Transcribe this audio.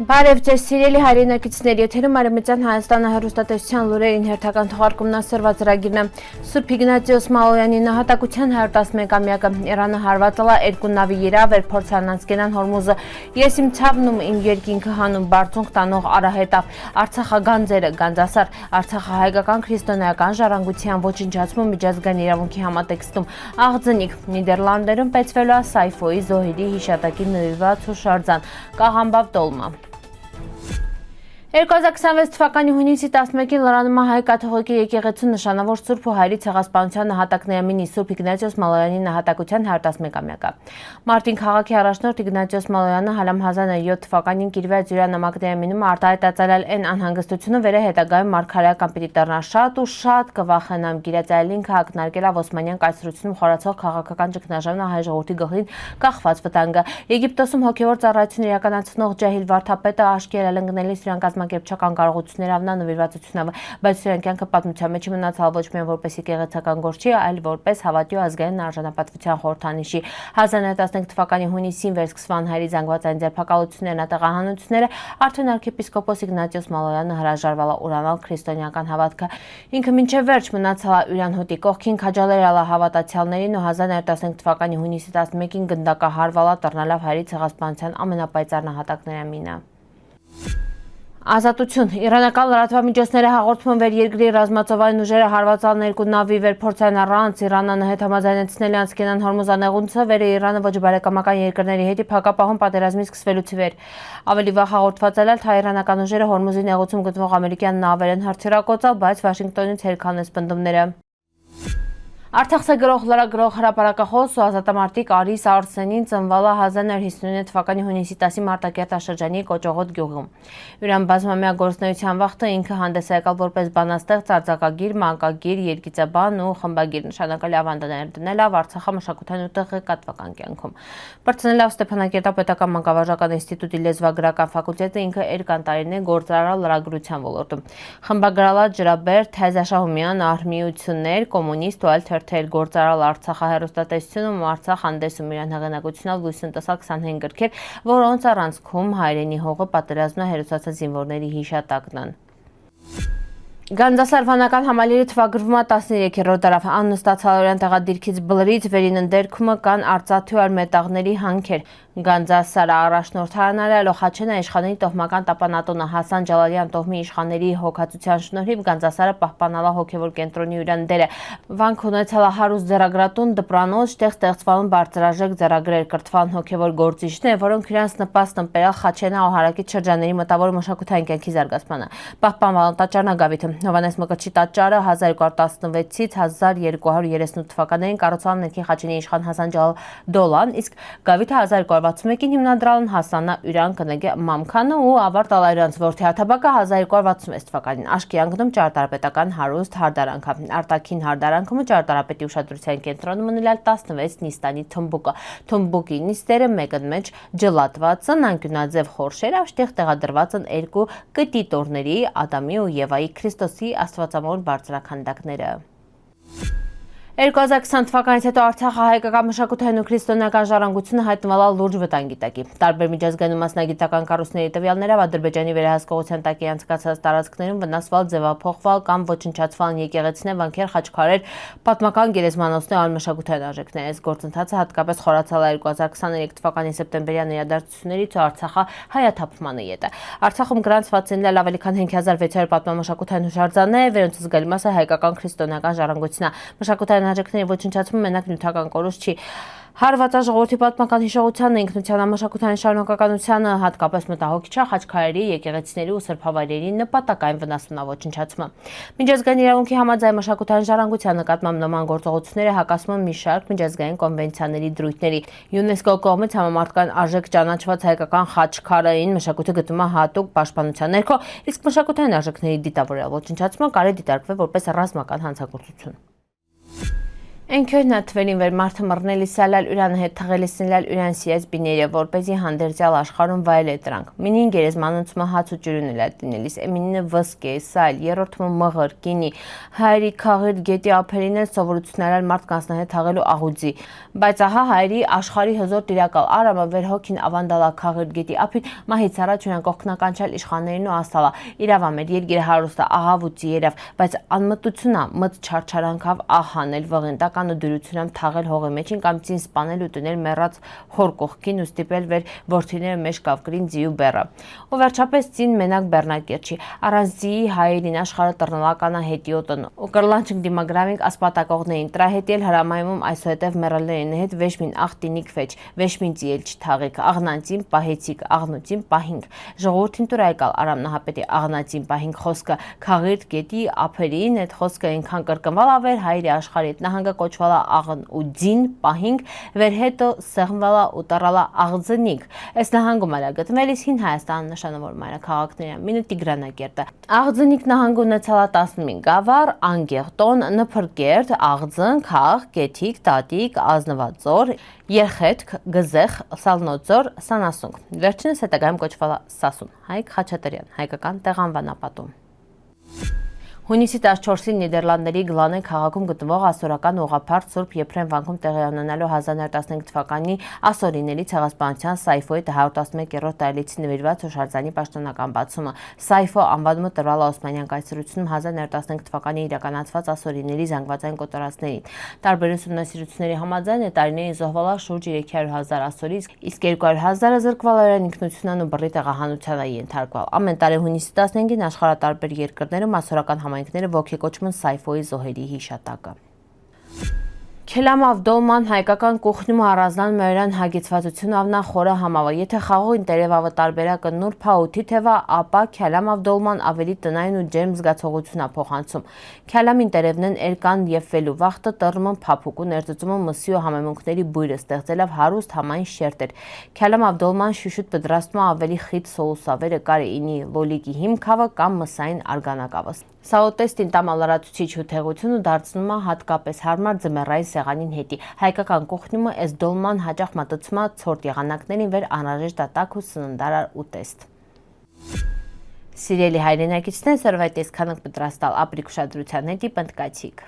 Բարև ձեզ սիրելի հայրենակիցներ, եթերում Արևմտյան Հայաստանը հեռուստատեսության լուրերին հերթական թողարկումն ասրված ծրագիրն է։ Սուրբ Իգնատիոս Մալոյանի նահատակության 111-ամյակը Իրանը հարվածել է երկու նավի իրավ էր փորձան անցկենան Հորմուզը։ Ես իմ ցավն ու իմ երկինքը հանում բարձունք տանող արահետավ Արցախագանձերը Գանձասար Արցախահայկական քրիստոնեական ժառանգության ոչնչացում միջազգային իրավունքի համատեքստում աղձնիկ Նիդերլանդերում պետվելու է Սայֆոյի Զոհիրի հիշատակին նվիրված հուշարձան Կաղամբավ տոլմա։ 2026 թվականի հունիսի 11-ին լրանում է Հայ կաթողիկե եկեղեցու նշանավոր Սուրբ ու Հայրի ցեղասպանության նահատակներամինի Սուրբ Իգնատիոս Մալոյանի նահատակության 111-ամյակը։ Մարտին քաղաքի առաջնորդ Իգնատիոս Մալոյանը հալամ 1007 թվականին կիրված հյուրանամակներամինում արտահայտածել են անհանգստությունը վերը հետագայում մարգարեական պիտի դառնա շատ կվախենամ գիրածայելին քահակնարկել Օսմանյան կայսրությունում խորացող քաղաքական ճգնաժամն հայ ժողովրդի գլխին կախված վտանգը։ Եգիպտոսում հոգևոր ծառայություն իրականացնող Ջահիլ վարդապետը աշկի ելընկնելի սրան կազմակերպչական կարողություններ ավնա նվիրվածությունով, բայց սրան կյանքը պատմության մեջ մնացալ ոչ միայն որպես եկեղեցական գործի, այլ որպես հավատի ու ազգային արժանապատվության խորհրդանիշի։ 1915 թվականի հունիսին վերսկսվան հայերի զանգվածային ձերբակալություններն ու տեղահանությունները արդեն arczepiskopos Իգնատիոս Մալոյանը հրաժարվել է ուրանալ քրիստոնեական հավատքը։ Ինքը մինչև վերջ մնացել է Յուրան հոտի կողքին, քաջալերել է հավատացյալներին ու 1915 թվականի հունիսի 11-ին գնդակահարվել է դառնալով հայերի ցեղասպանության ամենապայծառ նահատակներամինը։ Ազատություն իրանական լրատվամիջոցները հաղորդում են վեր երկրի ռազմածովային ուժերը հարվածան երկու նավի վերփորձային առանց Իրանանը հետ համաձայնեցնել անցկենան Հորմուզ անեղունցը վերը Իրանը ոչ բարեկամական երկրների հետ փակապահում պատերազմի սկսվելուց ի վեր։ Ավելի վաղ հաղորդված էր, թե իրանական ուժերը Հորմուզի նեղուցում գտնվող ամերիկյան նավեր են հարձակվել, բայց Վաշինգտոնից հերքան են պնդումները։ Արցախցի լրագրող հրապարակախոս ու ազատամարտիկ Արիս Արսենին ծնվել է 1959 թվականի հունիսի 10-ի Մարտակերտ շրջանի Կոճողոտ գյուղում։ Յուրան բազմամյա գործունեության վաղտը ինքը հանդես է եկալ որպես բանաստեղծ, արձակագիր, մանկագիր, երգիծաբան ու խմբագիր, նշանակալի ավանդներ դնելով Արցախի մշակութային ու տեղեկատվական կյանքում։ Բարձրանալով Ստեփանակերտի պետական մանկավարժական ինստիտուտի լեզվագրական ֆակուլտետը ինքը երկար տարիներ գործարարել լրագրության ոլորտում։ Խմբագրալ է Ջրաբերդ, Թեզաշահումյան, Արմիություններ, կոմունիստ ու այլ թերթեր գործարարել Արցախի հեռուստատեսությունում ու Արցախ հանդեսում իրան հեղինակությունով լույս են տեսել 25 գրքեր, որոնց առանցքում հայրենի հողը, պատերազմն ու հերոսացած զինվորների հիշատակն են։ Գանձասար վանական համալիրը թվագրվում է 13-րդ դարավ աննստացալորյան տեղադիրքից բլրից վերին ընդերքումը կան արծաթյու մետաղների հանքեր։ Գանձասարը առաջնորդարանալը Լոխաչենը իշխանների տոհմական տապանատունը Հասան Ջալալյան տոհմի իշխանների հոգացության շնորհիվ Գանձասարը պահպանալա հոգևոր կենտրոնի յուրան դերը։ Վանք ունեցել հարուստ ձեռագրատուն, դպրանոց, տեղ ստեղծվան բարձրաժեք ձեռագրեր, կրթվան հոգևոր գործիչներ, որոնք իրանց նպաստ են բերել Խաչենա ու հարակից շրջանների մտավոր մշակութային կյանքի զարգացմանը։ Պահպանվել տաճարնագավիթը։ Հովհաննես Մկրտչի տաճարը 1216-ից 1238 թվականներին կառուցվել ներքին Խաչենի իշխան Հասան Ջալդոլան, իսկ գավիթը 1261-ին հիմնադրել են Հասանա Յուրան կնեգե Մամքանը ու ավարտալ իրանց որդի Աթաբակը 1266 թվականին։ Աշկի անկնում ճարտարապետական հարուստ հարդարանքը։ Արտաքին հարդարանքում ճարտարապետի ուշադրության կենտրոնում մնալ 16 նիստանի թմբուկը։ Թմբուկի նիստերը մեկն մեջ ջլատված են, անկյունաձև խորշեր, այստեղ տեղադրված են երկու կտիտորների Ադամի ու Եվայի Քրիստոսի աստվածամոր բարձրաքանդակները։ 2020 թվականից հետո Արցախի հայկական մշակութային ու քրիստոնեական ժառանգությունը հայտնվել է լուրջ վտանգի տակ։ Տարբեր միջազգային ու մասնագիտական կառույցների տվյալներով Ադրբեջանի վերահսկողության տակ անցկացած տարածքներում վնասվել, ձևափոխվել կամ ոչնչացվել եկեղեցիներ, վանքեր, խաչքարեր, պատմական գերեզմանոցներ ու այլ մշակութային արժեքներ։ Այս գործընթացը հատկապես խորացել է 2023 թվականի սեպտեմբերյան իրադարձություններից ու Արցախի հայաթափմանը ետը։ Արցախում գրանցված են ավելի քան 5600 պատմամշակութային հուշարձաններ, որոնցից զգալի մասը հայկական քրիստոնեական ժառանգությունն է։ Մշակութային արժեքների ոչնչացումը մենակ նյութական կորուստ չի։ Հարվածած ժողովրդի պատմական հիշողությանը, ինքնության մշակութային շարունակականությանը, հատկապես մտահոգիչ է խաչքարերի, եկեղեցիների ու սրբավայրերի նպատակային վնասումն ոչնչացումը։ Միջազգային իրավունքի համաձայն մշակութային ժառանգության նկատմամբ նման գործողությունները հակասում են մի շարք միջազգային կոնվենցիաների դրույթների։ ՅՈՒՆԵՍԿՕ կողմից համամարտական արժեք ճանաչված հայկական խաչքարային մշակույթը գտնվում է հատուկ պաշտպանության ներքո, իսկ մշակութային արժեքների դիտավորյալ ոչնչացումը կարելի դիտարկվել որպես ռազմական հանցագործություն։ Ընկերնա թվերին վեր մարդը մռնելի սալալ ուրան հետ թղելի սնլալ ուրան սիես բիները, որպեզի հանդերձյալ աշխարում վայել է դրանք։ Մինին գերեզմանունցմը հաց ու ջուրուն էլ ատինելիս, էմինինը վսկե, սալ, երորդմը մղր, կինի, հայրի քաղիր գետի ափերին էլ սովորություններալ մարդ կանսնահետ թաղելու աղուձի։ Բայց ահա հայրի աշխարի հզոր տիրակալ արամը վեր հոգին ավանդալա քաղիր գետի ափին մահից առաջ ուրան կողքնականչալ իշխաններին ու ասալա իրավամեր երգեր հարուստա աղավուծի երավ, բայց անմտությունա մտ չարչարանքավ ահանել վղենտակ դյուրությունամ թաղել հողի մեջին կամ ծին սպանել ու տնել մեռած հոր կողքին ու ստիպել վեր որդիները մեջ կավկրին ձիու բեռը։ Ու վերջապես ծին մենակ բեռնակեր չի, առանց ձիի հայերին աշխարհը տրնլականա հետիոտն ու կրլանչնք դիմագրավինք ասպատակողներին տրահետել հրամայում այսուհետև մեռալներին հետ վեշմին աղտինիկ վեճ, վեշմին ծիել չթաղիք, աղնանցին պահեցիք, աղնուծին պահինք, ժողովրդին տուրայկալ արամ նահապետի աղնացին պահինք խոսքը քաղիրտ գետի ափերին այդ խոսքը ինքան կրկնվալ ավեր հայրի աշխարհի նահանգը կոչվալա աղն ու ձին պահինք վեր հետո սեղմվալա ու տարալա աղձնիկ։ Այս նահանգում արա գտնվելիս հին Հայաստան նշանավոր մայրաքաղաքները մինը Տիգրանակերտը։ Աղձնիկ նահանգ ունեցալա 15 գավառ, անգեղտոն, նփրկերտ, աղձն, քաղ, կեթիկ, տատիկ, ազնվածոր, երխետք, գզեղ, սալնոձոր, սանասունք։ Վերջինս հետագայում կոչվալա Սասուն։ Հայկ Խաչատրյան, հայկական տեղանվանապատում։ Հունիսի 14-ին Նիդերլանդների Գլանե քաղաքում գտնվող ասորական ուղղափառ Սուրբ Եփրեմ վանքում տեղի ունենալու 1915 թվականի ասորիների ցեղասպանության Սայֆոյի 111-րդ տարելիցին նվիրված հուշարձանի պաշտոնական բացումը։ Սայֆո անվանումը տրվել է Օսմանյան կայսրությունում 1915 թվականին իրականացված ասորիների զանգվածային կոտորածներին։ Տարբեր ուսումնասիրությունների համաձայն այդ տարիներին զոհվալա շուրջ 300,000 ասորի, իսկ 200,000-ը զրկվել իրեն ինքնությունն ու բռի տեղահանության ենթարկվել։ Ամեն տարի հունիսի 15-ին աշխարհատարբեր երկրներում ասորական համայնքները ոգեկոչում են Սայֆոյի զոհերի հիշատակը։ Քելամավ դոլման հայկական կուխնում առանձնան մերան հագեցվածություն ավնա խորը համավը։ Եթե խաղողին տերևավը տարբերակը նուրբ հաութի թևա, ապա քելամավ դոլման ավելի տնային ու ջերմ զգացողություն է փոխանցում։ Քելամին տերևնեն էրկան եւ ֆելու վախտը տռմն փափուկ ու ներծծումը մսի ու համեմունքների բույրը ստեղծելով հարուստ համային շերտեր։ Քելամավ դոլման շուշուտ պատրաստումը ավելի խիտ սոուսավերը կարի ինի լոլիկի հիմքավը կամ մսային արգանակավը։ Սաուտեստին տամալարացուցիչ հութեղություն ու դարձնում է հատկապես հարմար ձմեռային սեղանին հետի։ Հայկական կուխնյումը էս դոլման հաճախ մատուցումա ցորտ եղանակներին վեր անհրաժեշտ է տաք ու սննդարար ուտեստ։ Սիրելի հայրենակիցներ, սորվայտ տեսքանք պատրաստալ ապրիկ ուշադրության հետի պնդկացիք։